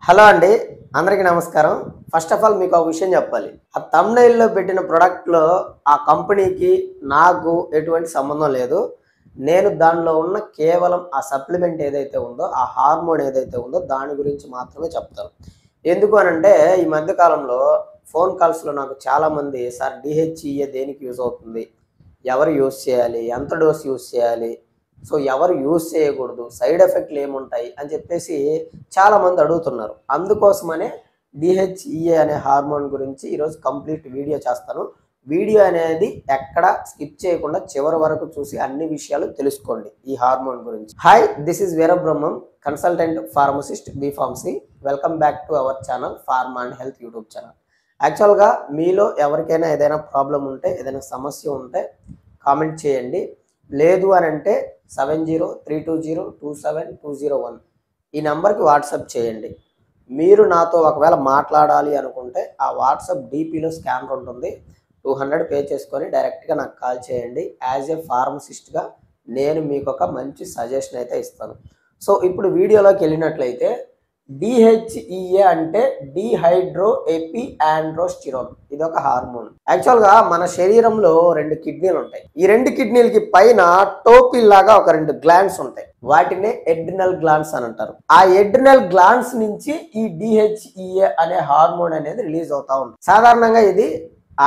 Hello అండి, అందరికీ నమస్కారం. ఫస్ట్ ఆఫ్ ఆల్ మీకు ఒక విషయం చెప్పాలి. ఆ థంబ్‌నెయిల్‌లో పెట్టిన ప్రొడక్ట్‌లో ఆ కంపెనీకి నాకు ఎటువంటి సంబంధం లేదు. నేను దానిలో ఉన్న కేవలం ఆ సప్లిమెంట్ ఏదైతే ఉందో, ఆ హార్మోన్ ఏదైతే ఉందో దాని గురించి మాత్రమే చెప్తాను. ఎందుకు అనంటే ఈ మధ్య కాలంలో ఫోన్ కాల్స్‌లో నాకు చాలామంది సార్ డీహెచ్‌ఈఏ దేనికి యూజ్ అవుతుంది? ఎవరు యూజ్ చేయాలి? ఎంత డోస్ యూజ్ చేయాలి? సో ఎవరు యూజ్ చేయకూడదు, సైడ్ ఎఫెక్ట్లు ఏముంటాయి అని చెప్పేసి చాలామంది అడుగుతున్నారు. అందుకోసమనే డిహెచ్ఈఏ అనే హార్మోన్ గురించి ఈరోజు కంప్లీట్ వీడియో చేస్తాను. వీడియో అనేది ఎక్కడ స్కిప్ చేయకుండా చివరి వరకు చూసి అన్ని విషయాలు తెలుసుకోండి ఈ హార్మోన్ గురించి. Hi, this is Veerabrahmam, consultant pharmacist B pharmacy. Welcome back to our channel pharma and health YouTube channel. యాక్చువల్గా మీలో ఎవరికైనా ఏదైనా ప్రాబ్లం ఉంటే, ఏదైనా సమస్య ఉంటే కామెంట్ చేయండి. లేదు అని అంటే 7032027201 ఈ నెంబర్కి వాట్సాప్ చేయండి. మీరు నాతో ఒకవేళ మాట్లాడాలి అనుకుంటే ఆ వాట్సాప్ డీపీలో స్కానర్ ఉంటుంది. 200 పే చేసుకొని డైరెక్ట్గా నాకు కాల్ చేయండి. యాజ్ ఏ ఫార్మసిస్ట్గా నేను మీకు ఒక మంచి సజెషన్ అయితే ఇస్తాను. సో ఇప్పుడు వీడియోలోకి వెళ్ళినట్లయితే డిహెచ్ఈఏ అంటే డిహైడ్రో ఎపియాండ్రోస్టిరోన్. ఇది ఒక హార్మోన్. యాక్చువల్గా మన శరీరంలో 2 కిడ్నీలు ఉంటాయి. ఈ 2 కిడ్నీలకి పైన టోపిల్ లాగా ఒక 2 గ్లాండ్స్ ఉంటాయి. వాటినే ఎడ్రినల్ గ్లాండ్స్ అని అంటారు. ఆ ఎడ్రినల్ గ్లాండ్స్ నుంచి ఈ డిహెచ్ఈఏ అనే హార్మోన్ అనేది రిలీజ్ అవుతా ఉంటుంది. సాధారణంగా ఇది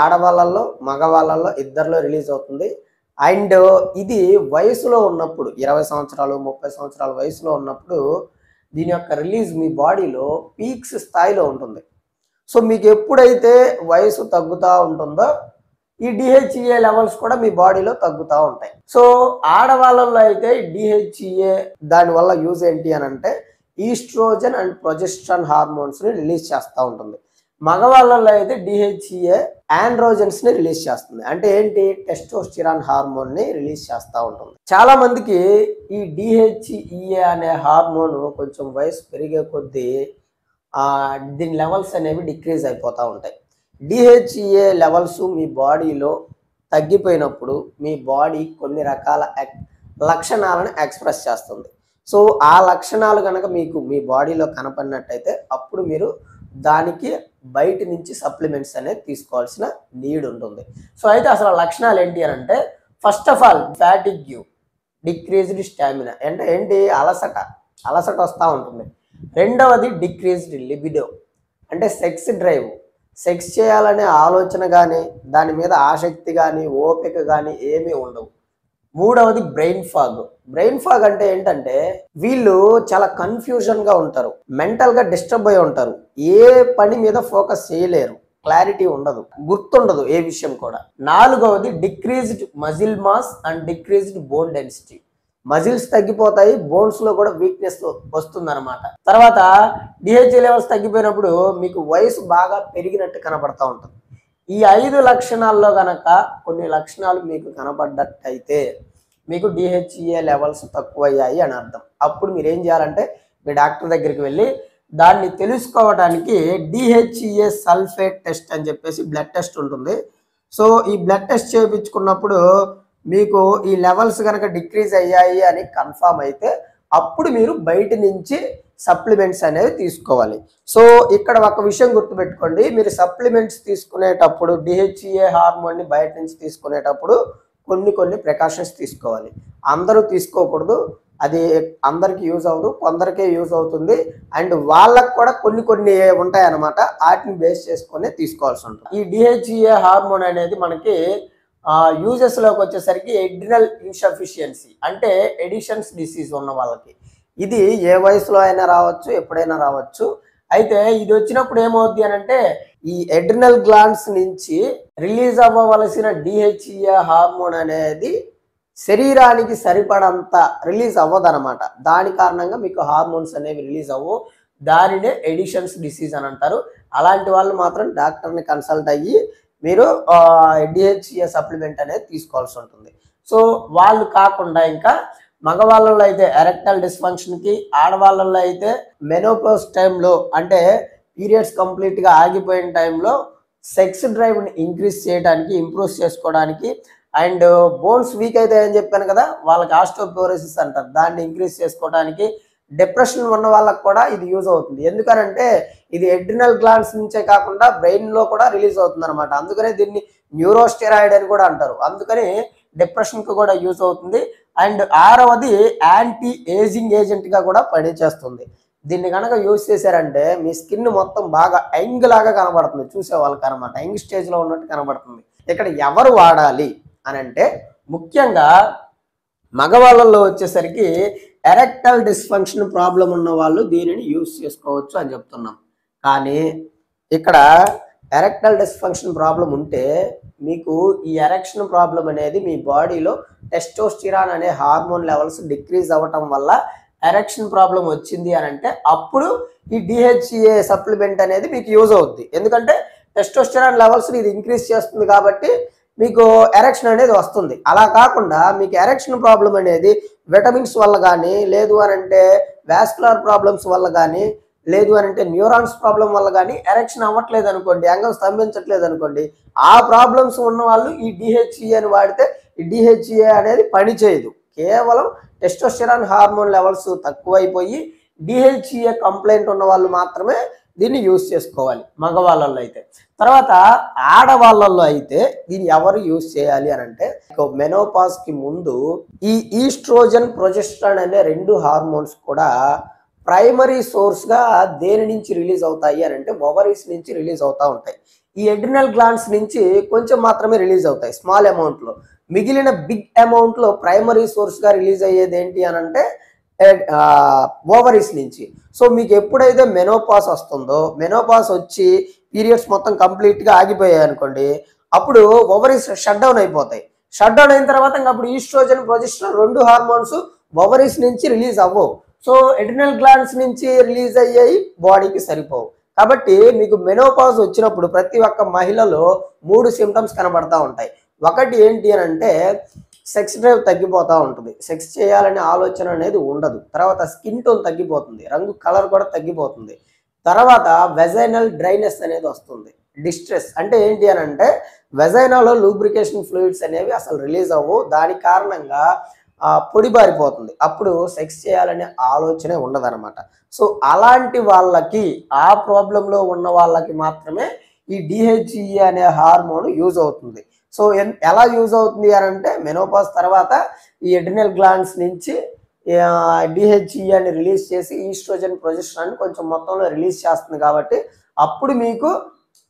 ఆడవాళ్ళల్లో మగవాళ్ళల్లో ఇద్దరిలో రిలీజ్ అవుతుంది. అండ్ ఇది వయసులో ఉన్నప్పుడు 20 సంవత్సరాలు 30 సంవత్సరాల వయసులో ఉన్నప్పుడు దీని యొక్క రిలీజ్ మీ బాడీలో పీక్స్ స్థాయిలో ఉంటుంది. సో మీకు ఎప్పుడైతే వయసు తగ్గుతూ ఉంటుందో ఈ డిహెచ్ఈఏ లెవెల్స్ కూడా మీ బాడీలో తగ్గుతూ ఉంటాయి. సో ఆడవాళ్ళల్లో అయితే డిహెచ్ఈఏ దానివల్ల యూజ్ ఏంటి అని అంటే ఈస్ట్రోజన్ అండ్ ప్రొజెస్ట్రాన్ హార్మోన్స్ని రిలీజ్ చేస్తూ ఉంటుంది. మగవాళ్ళల్లో అయితే డిహెచ్ఈఏ ఆండ్రోజన్స్ని రిలీజ్ చేస్తుంది. అంటే ఏంటి, టెస్టోస్టిరాన్ హార్మోన్ని రిలీజ్ చేస్తూ ఉంటుంది. చాలా మందికి ఈ డిహెచ్ఈఏ అనే హార్మోన్ కొంచెం వయసు పెరిగే కొద్దీ దీని లెవెల్స్ అనేవి డిక్రీజ్ అయిపోతూ ఉంటాయి. డిహెచ్ఈఏ లెవెల్స్ మీ బాడీలో తగ్గిపోయినప్పుడు మీ బాడీ కొన్ని రకాల లక్షణాలను ఎక్స్ప్రెస్ చేస్తుంది. సో ఆ లక్షణాలు కనుక మీకు మీ బాడీలో కనపడినట్టయితే అప్పుడు మీరు దానికి బయట నుంచి సప్లిమెంట్స్ అనేది తీసుకోవాల్సిన నీడ్ ఉంటుంది. సో అయితే అసలు లక్షణాలు ఏంటి అని అంటే, first of all fatigue, decreased stamina, అంటే ఏంటి, అలసట వస్తూ ఉంటుంది. రెండవది డిక్రీజ్డ్ లిబిడో, అంటే సెక్స్ డ్రైవ్, సెక్స్ చేయాలనే ఆలోచన కానీ దాని మీద ఆసక్తి కానీ ఓపిక కానీ ఏమీ ఉండవు. మూడవది బ్రెయిన్ ఫాగ్ అంటే ఏంటంటే వీళ్ళు చాలా కన్ఫ్యూజన్గా ఉంటారు, మెంటల్గా డిస్టర్బ్ అయి ఉంటారు, ఏ పని మీద ఫోకస్ చేయలేరు, క్లారిటీ ఉండదు, గుర్తుండదు ఏ విషయం కూడా. నాలుగవది decreased muscle mass and decreased bone density, muscles తగ్గిపోతాయి, బోన్స్ లో కూడా వీక్నెస్ వస్తుంది అనమాట. తర్వాత డిహెచ్ఏ లెవెల్స్ తగ్గిపోయినప్పుడు మీకు వయసు బాగా పెరిగినట్టు కనబడతా ఉంటుంది. ఈ 5 లక్షణాల్లో గనక కొన్ని లక్షణాలు మీకు కనబడ్డట్టయితే మీకు డిహెచ్ఈఏ లెవెల్స్ తక్కువయ్యాయి అని అర్థం. అప్పుడు మీరు ఏం చేయాలంటే మీ డాక్టర్ దగ్గరికి వెళ్ళి దాన్ని తెలుసుకోవడానికి డిహెచ్ఈఏ సల్ఫేట్ టెస్ట్ అని చెప్పేసి బ్లడ్ టెస్ట్ ఉంటుంది. సో ఈ బ్లడ్ టెస్ట్ చేయించుకున్నప్పుడు మీకు ఈ లెవెల్స్ కనుక డిక్రీజ్ అయ్యాయి అని కన్ఫామ్ అయితే అప్పుడు మీరు బయట నుంచి సప్లిమెంట్స్ అనేవి తీసుకోవాలి. సో ఇక్కడ ఒక విషయం గుర్తుపెట్టుకోండి, మీరు సప్లిమెంట్స్ తీసుకునేటప్పుడు డిహెచ్ఈఏ హార్మోన్ని బయట నుంచి తీసుకునేటప్పుడు కొన్ని ప్రికాషన్స్ తీసుకోవాలి. అందరూ తీసుకోకూడదు, అది అందరికీ యూజ్ అవ్వదు, కొందరికే యూజ్ అవుతుంది. అండ్ వాళ్ళకు కూడా కొన్ని ఉంటాయన్నమాట, వాటిని బేస్ చేసుకొని తీసుకోవాల్సి ఉంటుంది. ఈ డిహెచ్ఈఏ హార్మోన్ అనేది మనకి యూజెస్లోకి వచ్చేసరికి ఎడ్రినల్ ఇన్సఫిషియన్సీ, అంటే ఎడిషన్స్ డిసీజ్ ఉన్న వాళ్ళకి ఇది ఏ వయసులో అయినా రావచ్చు, ఎప్పుడైనా రావచ్చు. అయితే ఇది వచ్చినప్పుడు ఏమవుద్ది అని అంటే ఈ ఎడ్రినల్ గ్లాండ్స్ నుంచి రిలీజ్ అవ్వవలసిన డిహెచ్ఈఏ హార్మోన్ అనేది శరీరానికి సరిపడంత రిలీజ్ అవ్వదన్నమాట. దాని కారణంగా మీకు హార్మోన్స్ అనేవి రిలీజ్ అవ్వవు. దానినే ఎడిషన్స్ డిసీజ్ అని అంటారు. అలాంటి వాళ్ళు మాత్రం డాక్టర్ని కన్సల్ట్ అయ్యి మీరు డిహెచ్ఈఏ సప్లిమెంట్ అనేది తీసుకోవాల్సి ఉంటుంది. సో వాళ్ళు కాకుండా ఇంకా మగవాళ్ళలో అయితే ఎరెక్టల్ డిస్ఫంక్షన్కి, ఆడవాళ్ళలో అయితే మెనోపాజ్ టైంలో అంటే పీరియడ్స్ కంప్లీట్గా ఆగిపోయిన టైంలో సెక్స్ డ్రైవ్ని ఇంక్రీజ్ చేయడానికి, ఇంప్రూవ్ చేసుకోవడానికి, అండ్ బోన్స్ వీక్ అయితే అని చెప్పాను కదా, వాళ్ళకి ఆస్టియోపోరోసిస్ అంటారు, దాన్ని ఇంక్రీజ్ చేసుకోవడానికి, డిప్రెషన్ ఉన్న వాళ్ళకి కూడా ఇది యూజ్ అవుతుంది. ఎందుకనంటే ఇది ఎడ్రినల్ గ్లాండ్స్ నుంచే కాకుండా బ్రెయిన్లో కూడా రిలీజ్ అవుతుంది అనమాట. అందుకనే దీన్ని న్యూరోస్టెరాయిడ్ అని కూడా అంటారు. అందుకని డిప్రెషన్కి కూడా యూజ్ అవుతుంది. అండ్ ఆరవది యాంటీ ఏజింగ్ ఏజెంట్గా కూడా పనిచేస్తుంది. దీన్ని కనుక యూజ్ చేశారంటే మీ స్కిన్ మొత్తం బాగా యంగ్ లాగా కనబడుతుంది, చూసే వాళ్ళకి అనమాట. యంగ్ స్టేజ్లో ఉన్నట్టు కనబడుతుంది. ఇక్కడ ఎవరు వాడాలి అని అంటే ముఖ్యంగా మగవాళ్ళల్లో వచ్చేసరికి ఎరెక్టల్ డిస్ఫంక్షన్ ప్రాబ్లం ఉన్న వాళ్ళు దీనిని యూజ్ చేసుకోవచ్చు అని చెప్తున్నాం. కానీ ఇక్కడ ఎరెక్టల్ డిస్ఫంక్షన్ ప్రాబ్లం ఉంటే మీకు ఈ ఎరెక్షన్ ప్రాబ్లం అనేది మీ బాడీలో టెస్టోస్టిరాన్ అనే హార్మోన్ లెవెల్స్ డిక్రీజ్ అవ్వటం వల్ల ఎరెక్షన్ ప్రాబ్లం వచ్చింది అని అంటే అప్పుడు ఈ డిహెచ్ఏ సప్లిమెంట్ అనేది మీకు యూజ్ అవుద్ది. ఎందుకంటే టెస్టోస్టిరాన్ లెవెల్స్ని ఇది ఇంక్రీజ్ చేస్తుంది కాబట్టి మీకు ఎరెక్షన్ అనేది వస్తుంది. అలా కాకుండా మీకు ఎరెక్షన్ ప్రాబ్లం అనేది విటమిన్స్ వల్ల కానీ, లేదు అని అంటే వాస్కులర్ ప్రాబ్లమ్స్ వల్ల కానీ, లేదు అని అంటే న్యూరాన్స్ ప్రాబ్లం వల్ల కానీ ఎరెక్షన్ అవ్వట్లేదు అనుకోండి, అంగం స్తంభించట్లేదు అనుకోండి, ఆ ప్రాబ్లమ్స్ ఉన్న వాళ్ళు ఈ డిహెచ్ఈ అని వాడితే ఈ డిహెచ్ఏ అనేది పనిచేయదు. కేవలం టెస్టోస్టెరాన్ హార్మోన్ లెవెల్స్ తక్కువైపోయి డిహెచ్ఏ కంప్లైంట్ ఉన్న వాళ్ళు మాత్రమే దీన్ని యూజ్ చేసుకోవాలి మగవాళ్ళల్లో అయితే. తర్వాత ఆడవాళ్ళల్లో అయితే దీన్ని ఎవరు యూజ్ చేయాలి అని అంటే మెనోపాజ్కి ముందు ఈ ఈస్ట్రోజన్ ప్రొజెస్ట్రాన్ అనే 2 హార్మోన్స్ కూడా ప్రైమరీ సోర్స్గా దేని నుంచి రిలీజ్ అవుతాయి అని అంటే ఓవరీస్ నుంచి రిలీజ్ అవుతూ ఉంటాయి. ఈ ఎడ్రినల్ గ్లాండ్స్ నుంచి కొంచెం మాత్రమే రిలీజ్ అవుతాయి, స్మాల్ అమౌంట్లో. మిగిలిన బిగ్ అమౌంట్లో ప్రైమరీ సోర్స్గా రిలీజ్ అయ్యేది ఏంటి అని అంటే ఓవరీస్ నుంచి. సో మీకు ఎప్పుడైతే మెనోపాస్ వస్తుందో, మెనోపాస్ వచ్చి పీరియడ్స్ మొత్తం కంప్లీట్గా ఆగిపోయాయి అనుకోండి, అప్పుడు ఓవరీస్ షట్ డౌన్ అయిపోతాయి. షట్ డౌన్ అయిన తర్వాత ఇంకా అప్పుడు ఈస్ట్రోజన్ ప్రొజెస్ట్రాన్ 2 హార్మోన్స్ ఓవరీస్ నుంచి రిలీజ్ అవ్వవు. సో ఎడ్రినల్ గ్లాండ్స్ నుంచి రిలీజ్ అయ్యాయి బాడీకి సరిపోవు. కాబట్టి మీకు మెనోపాజ్ వచ్చినప్పుడు ప్రతి ఒక్క మహిళలో 3 సిమ్టమ్స్ కనబడతా ఉంటాయి. ఒకటి ఏంటి అని అంటే సెక్స్ డ్రైవ్ తగ్గిపోతూ ఉంటుంది, సెక్స్ చేయాలనే ఆలోచన అనేది ఉండదు. తర్వాత స్కిన్ టోన్ తగ్గిపోతుంది, రంగు కలర్ కూడా తగ్గిపోతుంది. తర్వాత వెజైనల్ డ్రైనెస్ అనేది వస్తుంది. డిస్ట్రెస్ అంటే ఏంటి అని అంటే వెజైనాలో లూబ్రికేషన్ ఫ్లూయిడ్స్ అనేవి అసలు రిలీజ్ అవ్వవు, దాని కారణంగా పొడిబారిపోతుంది. అప్పుడు సెక్స్ చేయాలనే ఆలోచనే ఉండదన్నమాట. సో అలాంటి వాళ్ళకి, ఆ ప్రాబ్లంలో ఉన్న వాళ్ళకి మాత్రమే ఈ డిహెచ్ఈ అనే హార్మోన్ యూజ్ అవుతుంది. సో ఎలా యూజ్ అవుతుంది అని అంటే మెనోపాజ్ తర్వాత ఈ ఎడ్రినల్ గ్లాండ్స్ నుంచి డిహెచ్ఈ అని రిలీజ్ చేసి ఈస్ట్రోజన్ ప్రొజెస్ట్రాన్ కొంచెం మొత్తంలో రిలీజ్ చేస్తుంది. కాబట్టి అప్పుడు మీకు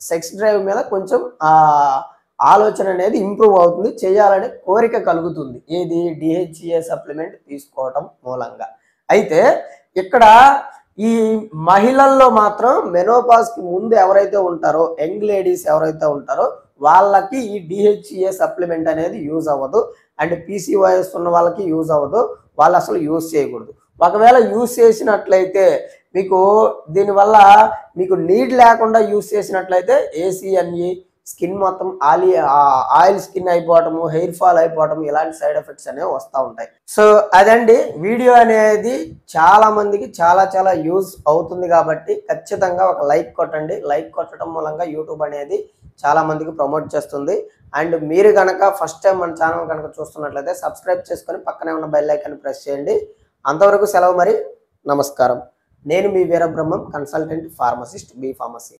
సెక్స్ డ్రైవ్ మీద కొంచెం ఆలోచన అనేది ఇంప్రూవ్ అవుతుంది, చేయాలనే కోరిక కలుగుతుంది. ఏది డిహెచ్ఏ సప్లిమెంట్ తీసుకోవటం మూలంగా. అయితే ఇక్కడ ఈ మహిళల్లో మాత్రం మెనోపాజ్కి ముందు ఎవరైతే ఉంటారో, యంగ్ లేడీస్ ఎవరైతే ఉంటారో వాళ్ళకి ఈ డిహెచ్ఏ సప్లిమెంట్ అనేది యూజ్ అవ్వదు. అండ్ పీసీఓఎస్ ఉన్న వాళ్ళకి యూజ్ అవ్వదు, వాళ్ళు అసలు యూజ్ చేయకూడదు. ఒకవేళ యూజ్ చేసినట్లయితే మీకు దీనివల్ల మీకు నీడ్ లేకుండా యూజ్ చేసినట్లయితే ఏసీఎన్ఈ, స్కిన్ మొత్తం ఆయిల్ స్కిన్ అయిపోవటము, హెయిర్ ఫాల్ అయిపోవటము, ఇలాంటి సైడ్ ఎఫెక్ట్స్ అనేవి వస్తూ ఉంటాయి. సో అదండి వీడియో అనేది చాలా మందికి చాలా యూజ్ అవుతుంది. కాబట్టి ఖచ్చితంగా ఒక లైక్ కొట్టండి. లైక్ కొట్టడం మూలంగా యూట్యూబ్ అనేది చాలా మందికి ప్రమోట్ చేస్తుంది. అండ్ మీరు కనుక ఫస్ట్ టైం మన ఛానల్ కనుక చూస్తున్నట్లయితే సబ్స్క్రైబ్ చేసుకొని పక్కనే ఉన్న బెల్ ఐకాన్ ప్రెస్ చేయండి. అంతవరకు సెలవు మరి, నమస్కారం. నేను మీ Veerabrahmam, consultant pharmacist, B pharmacy.